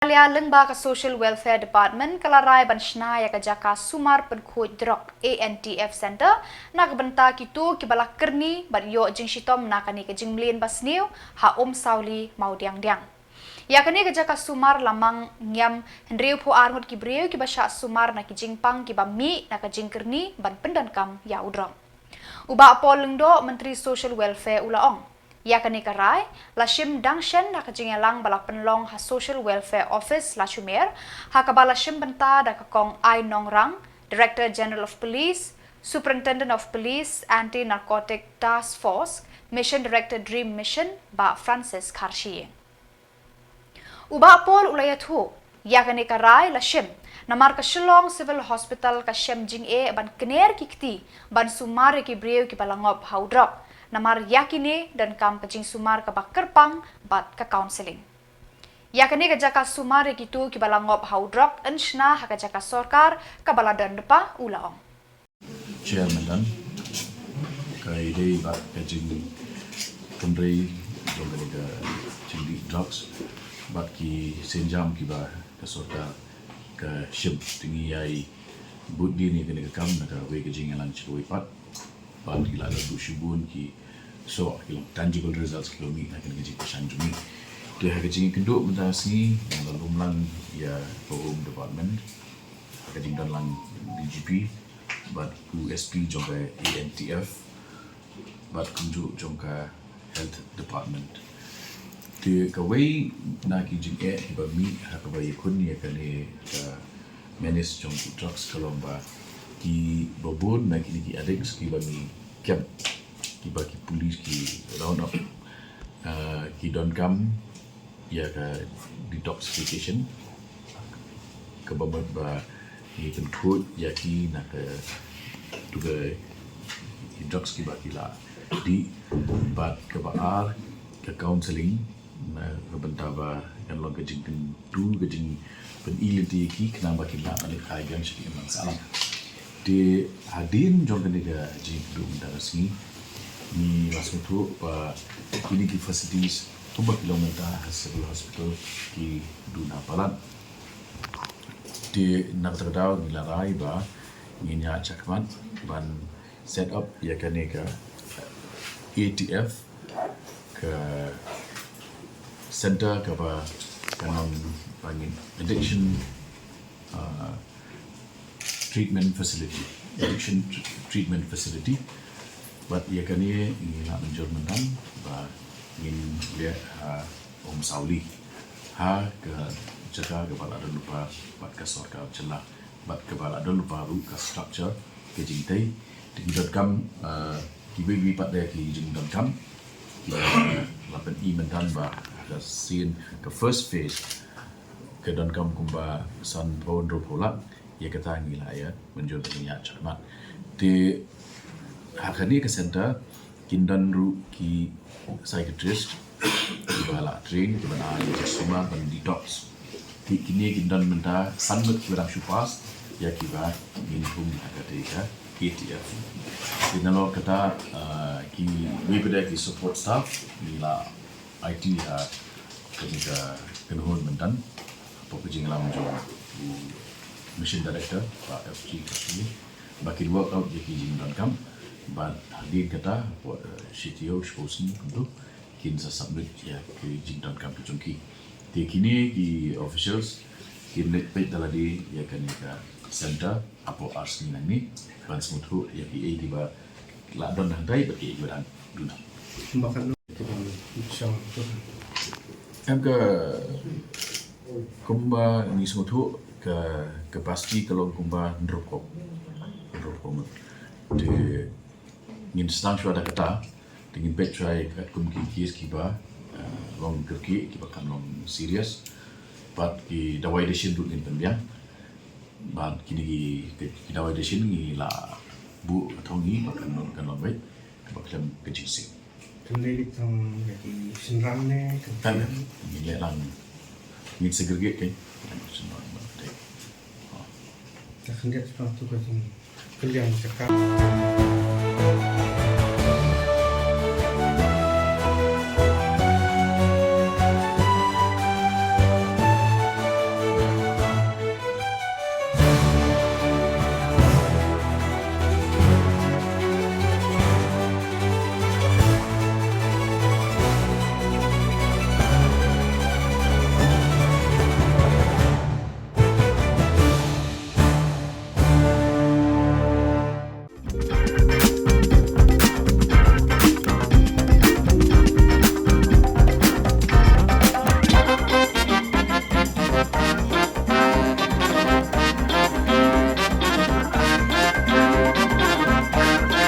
Meghalaya Lembaga Social Welfare Department kalarai ban Shna Jaka Sumar Pynkhuid Drok NEHU Center nak benta kitu kibala kerni ban yo jing shitom nakani ke jing mlin basniu ha Umsawli mau diang. Yakani ke Jaka Sumar lamang nyam hendriu pu armut kibriu kibasha Sumar na kijing pang kibami na jing kerni ban pendankam ya udrong. Uba Pol Lengdo Menteri Social Welfare ulaong. Yakani karai lashim dangshen na kajingelang bala penlong ha Social Welfare Office la Sumar ha kabala shim benta da kakong ai nongrang Director General of Police, Superintendent of Police Anti-Narcotic Task Force, Mission Director Dream Mission ba Francis Karshi. Uba Pol ulayathu yakani karai lashim namar ka Shillong Civil Hospital ka shem jing ban kener kikti ban Sumar ki breu ki balangop haudrop namar yakini dan kam kajing Sumar ka bakkerpang bat ka counseling. Yakini ka Jaka Sumar kitu ki balangop haudrop en Shna ha ka Jaka Sorkar ka baladan depa ulaong. Chairman dan kai dei bat kajing kondrei jomene ka chindi drugs bat ki senjam ki ba ka Sorkar ka ship tingi ai buddi ni kene ka kam na ka we kajing alang choi pat ban ki la du shubun ki so tangible results ki mi na kene kajing pasang jumi tu ha kajing kenduk mentasi yang lumlang ya home department kajing dan lang DGP but USP jongka ANTF but kunjuk jongka health department tu kawai na kijing ba mi ha ka ba yakun ya kane ka manage jong drugs kalomba ki bobon na kini ki addicts ki ba mi camp ki ba ki police ki round up ki don kam ya ka detoxification ka ba ki Pynkhuid ya ki na ka tuga drugs ki ba ki la di bat ka ba ka counseling na benta ba kan long ka jing tu ka jing pen iliti ki kenapa kita nak kai gang sikit masalah di hadin jong kan dia jing tu darasni ni masuk tu pa kini ki facilities 3 kilometer civil hospital ki duna palat di nak terdau ni larai ba ni nya chakman ban set up ya kan ka ATF ke center ke ba kanang bangin addiction treatment facility but ia kan ni nak menjurmankan ba ingin lihat Umsawli ha ke Jaka ke bala ada lupa bat ke Sorkar celah bat ke bala ada lupa ru ke structure ke jintai digudam kibi pat dia ki jingdam kam lapan mentan ba ada scene ke first phase ke dan kam kumba san pondro pola ya kata ngila ya menjur dunia cermat di hakani ke center kindan ru ki psychiatrist di bala train di mana ya semua ban detox kini kindan menta sanut kurang syupas ya kiba minum agate ka ATF dinalo kata ki we pada ki support staff nila IT ha ketika kenhun mentan apa kejing lam jo mission director Pak FG kasih baki work out je ki jing dan kam ban hadir kata CTO sposen untuk kin sa submit ya ki jing dan kam kejongki di kini ki officials kin net page daladi ya kan ka center apa ars ni nani ban semuthu ya ki tiba la don handai baki gudan duna bahkan insya ke kumba ni semuthu ke pasti kalau kumba Drok de ngin stang shwa da kata tingin betray kat kum ki kis ki ba long kerki ki ba kan long serious but ki dawai desin dut ngin penbiang ban kini ki dawai desin ngi la bu thong ni ba kan long bai ba klem ke jisi kendali tang jadi senrang ne kan ni le lang ngin segregate ke tak hendak sepatu kan kerja cakap